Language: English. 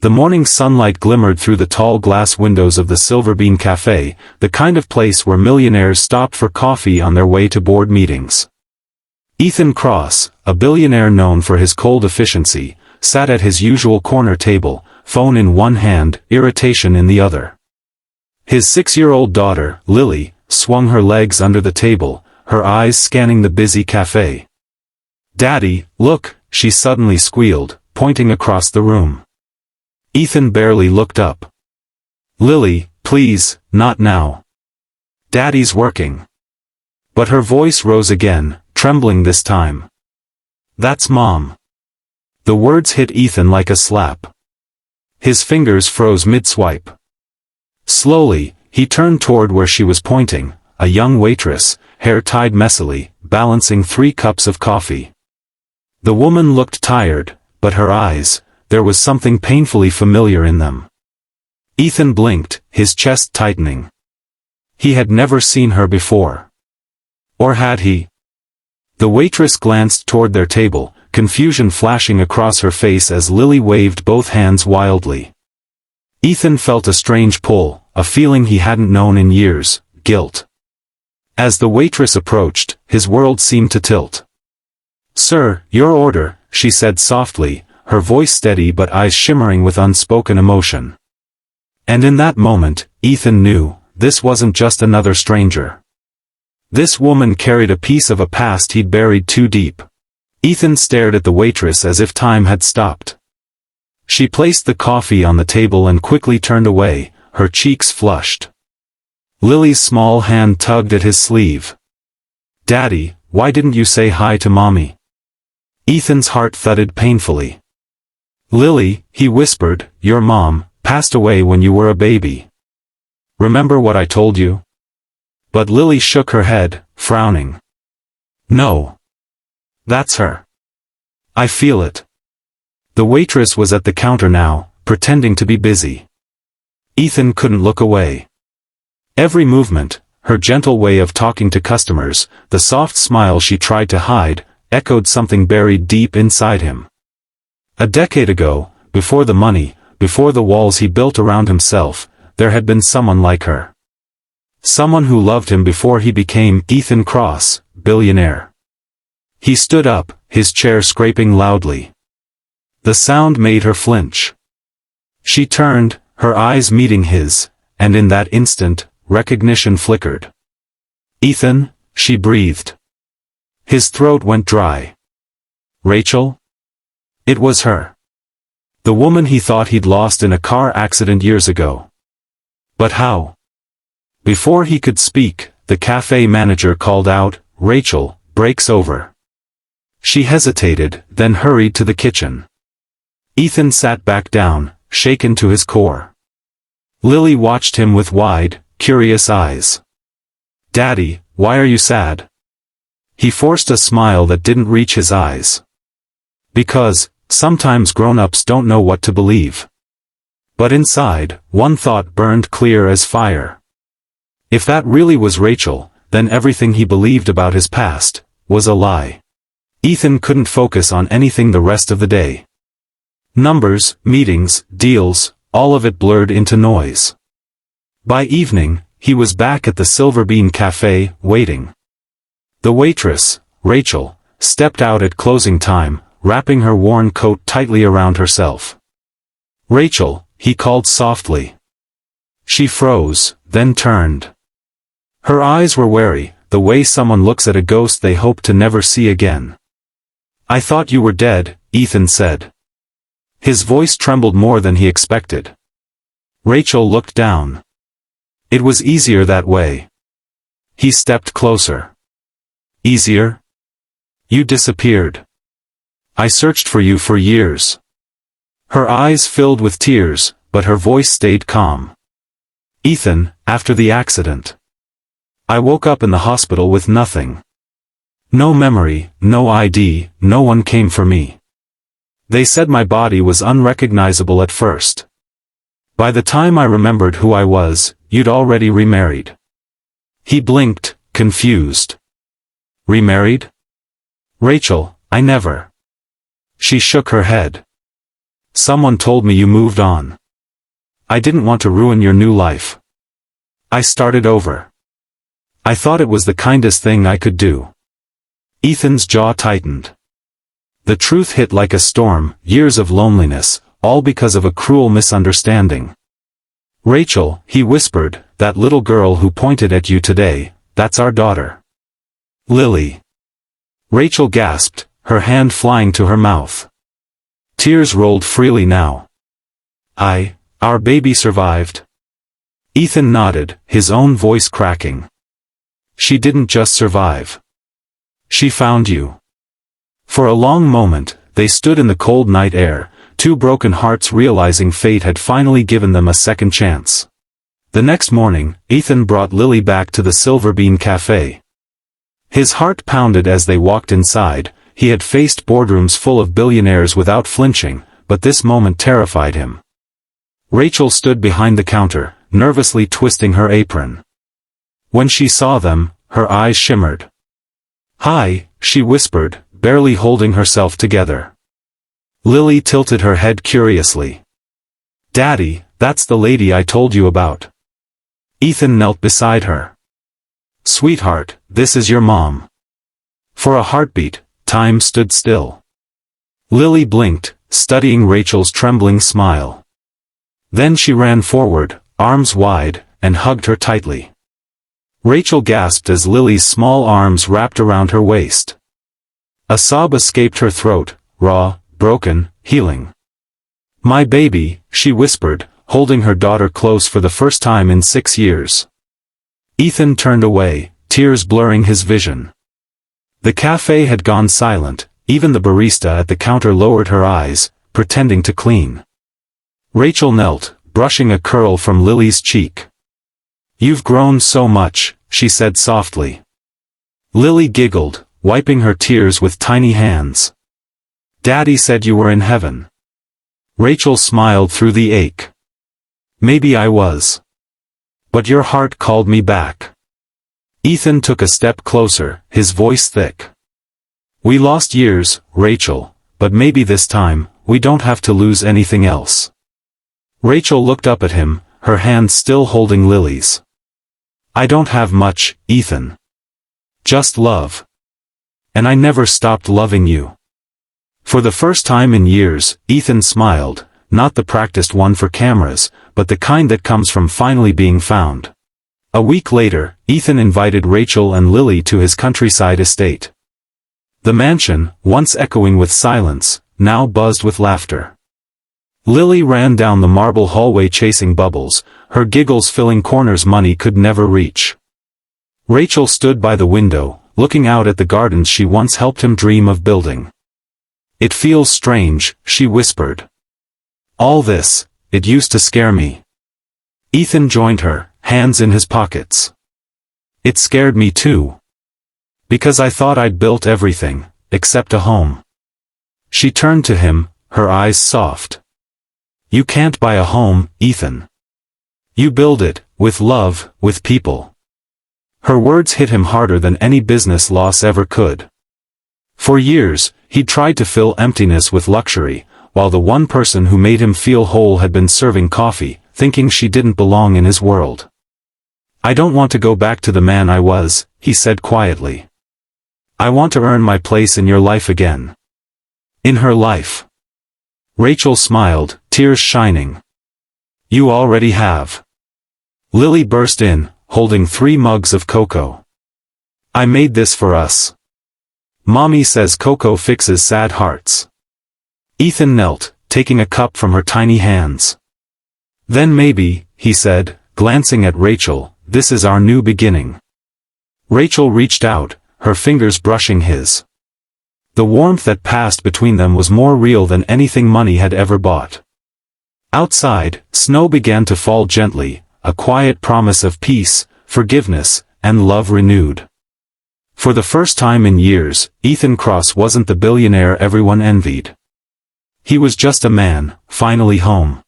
The morning sunlight glimmered through the tall glass windows of the Silverbean Café, the kind of place where millionaires stopped for coffee on their way to board meetings. Ethan Cross, a billionaire known for his cold efficiency, sat at his usual corner table, phone in one hand, irritation in the other. His 6-year-old daughter, Lily, swung her legs under the table, her eyes scanning the busy café. "Daddy, look," she suddenly squealed, pointing across the room. Ethan barely looked up. "Lily, please, not now. Daddy's working." But her voice rose again, trembling this time. "That's Mom." The words hit Ethan like a slap. His fingers froze mid-swipe. Slowly, he turned toward where she was pointing, a young waitress, hair tied messily, balancing 3 cups of coffee. The woman looked tired, but her eyes, there was something painfully familiar in them. Ethan blinked, his chest tightening. He had never seen her before. Or had he? The waitress glanced toward their table, confusion flashing across her face as Lily waved both hands wildly. Ethan felt a strange pull, a feeling he hadn't known in years, guilt. As the waitress approached, his world seemed to tilt. "Sir, your order," she said softly, her voice steady but eyes shimmering with unspoken emotion. And in that moment, Ethan knew, this wasn't just another stranger. This woman carried a piece of a past he'd buried too deep. Ethan stared at the waitress as if time had stopped. She placed the coffee on the table and quickly turned away, her cheeks flushed. Lily's small hand tugged at his sleeve. "Daddy, why didn't you say hi to Mommy?" Ethan's heart thudded painfully. "Lily," he whispered, "your mom passed away when you were a baby. Remember what I told you?" But Lily shook her head, frowning. "No. That's her. I feel it." The waitress was at the counter now, pretending to be busy. Ethan couldn't look away. Every movement, her gentle way of talking to customers, the soft smile she tried to hide, echoed something buried deep inside him. A decade ago, before the money, before the walls he built around himself, there had been someone like her. Someone who loved him before he became Ethan Cross, billionaire. He stood up, his chair scraping loudly. The sound made her flinch. She turned, her eyes meeting his, and in that instant, recognition flickered. "Ethan," she breathed. His throat went dry. "Rachel?" It was her. The woman he thought he'd lost in a car accident years ago. But how? Before he could speak, the cafe manager called out, "Rachel, break's over." She hesitated, then hurried to the kitchen. Ethan sat back down, shaken to his core. Lily watched him with wide, curious eyes. "Daddy, why are you sad?" He forced a smile that didn't reach his eyes. "Because, sometimes grown-ups don't know what to believe." But inside, one thought burned clear as fire. If that really was Rachel, then everything he believed about his past was a lie. Ethan couldn't focus on anything the rest of the day. Numbers, meetings, deals, all of it blurred into noise. By evening, he was back at the Silverbean Café, waiting. The waitress, Rachel, stepped out at closing time, wrapping her worn coat tightly around herself. "Rachel," he called softly. She froze, then turned. Her eyes were wary, the way someone looks at a ghost they hope to never see again. "I thought you were dead," Ethan said. His voice trembled more than he expected. Rachel looked down. "It was easier that way." He stepped closer. "Easier? You disappeared. I searched for you for years." Her eyes filled with tears, but her voice stayed calm. "Ethan, after the accident, I woke up in the hospital with nothing. No memory, no ID, no one came for me. They said my body was unrecognizable at first. By the time I remembered who I was, you'd already remarried." He blinked, confused. "Remarried? Rachel, I never." She shook her head. Someone told me you moved on. I didn't want to ruin your new life. I started over. I thought it was the kindest thing I could do. Ethan's jaw tightened. The truth hit like a storm, years of loneliness, all because of a cruel misunderstanding. Rachel, he whispered, that little girl who pointed at you today, that's our daughter. Lily. Rachel gasped, her hand flying to her mouth. Tears rolled freely now. Our baby survived. Ethan nodded, his own voice cracking. She didn't just survive. She found you. For a long moment, they stood in the cold night air, two broken hearts realizing fate had finally given them a second chance. The next morning, Ethan brought Lily back to the Silver Bean Café. His heart pounded as they walked inside. He had faced boardrooms full of billionaires without flinching, but this moment terrified him. Rachel stood behind the counter, nervously twisting her apron. When she saw them, her eyes shimmered. "Hi," she whispered, barely holding herself together. Lily tilted her head curiously. "Daddy, that's the lady I told you about." Ethan knelt beside her. "Sweetheart, this is your mom." For a heartbeat, time stood still. Lily blinked, studying Rachel's trembling smile. Then she ran forward, arms wide, and hugged her tightly. Rachel gasped as Lily's small arms wrapped around her waist. A sob escaped her throat, raw, broken, healing. "My baby," she whispered, holding her daughter close for the first time in 6 years. Ethan turned away, tears blurring his vision. The cafe had gone silent, even the barista at the counter lowered her eyes, pretending to clean. Rachel knelt, brushing a curl from Lily's cheek. "You've grown so much," she said softly. Lily giggled, wiping her tears with tiny hands. "Daddy said you were in heaven." Rachel smiled through the ache. "Maybe I was. But your heart called me back." Ethan took a step closer, his voice thick. "We lost years, Rachel, but maybe this time, we don't have to lose anything else." Rachel looked up at him, her hand still holding Lily's. "I don't have much, Ethan. Just love. And I never stopped loving you." For the first time in years, Ethan smiled, not the practiced one for cameras, but the kind that comes from finally being found. A week later, Ethan invited Rachel and Lily to his countryside estate. The mansion, once echoing with silence, now buzzed with laughter. Lily ran down the marble hallway chasing bubbles, her giggles filling corners money could never reach. Rachel stood by the window, looking out at the gardens she once helped him dream of building. "It feels strange," she whispered. "All this, it used to scare me." Ethan joined her, hands in his pockets. "It scared me too. Because I thought I'd built everything, except a home." She turned to him, her eyes soft. "You can't buy a home, Ethan. You build it, with love, with people." Her words hit him harder than any business loss ever could. For years, he'd tried to fill emptiness with luxury, while the one person who made him feel whole had been serving coffee, thinking she didn't belong in his world. "I don't want to go back to the man I was," he said quietly. "I want to earn my place in your life again." In her life. Rachel smiled, tears shining. "You already have." Lily burst in, holding 3 mugs of cocoa. "I made this for us. Mommy says cocoa fixes sad hearts." Ethan knelt, taking a cup from her tiny hands. "Then maybe," he said, glancing at Rachel, "this is our new beginning." Rachel reached out, her fingers brushing his. The warmth that passed between them was more real than anything money had ever bought. Outside, snow began to fall gently, a quiet promise of peace, forgiveness, and love renewed. For the first time in years, Ethan Cross wasn't the billionaire everyone envied. He was just a man, finally home.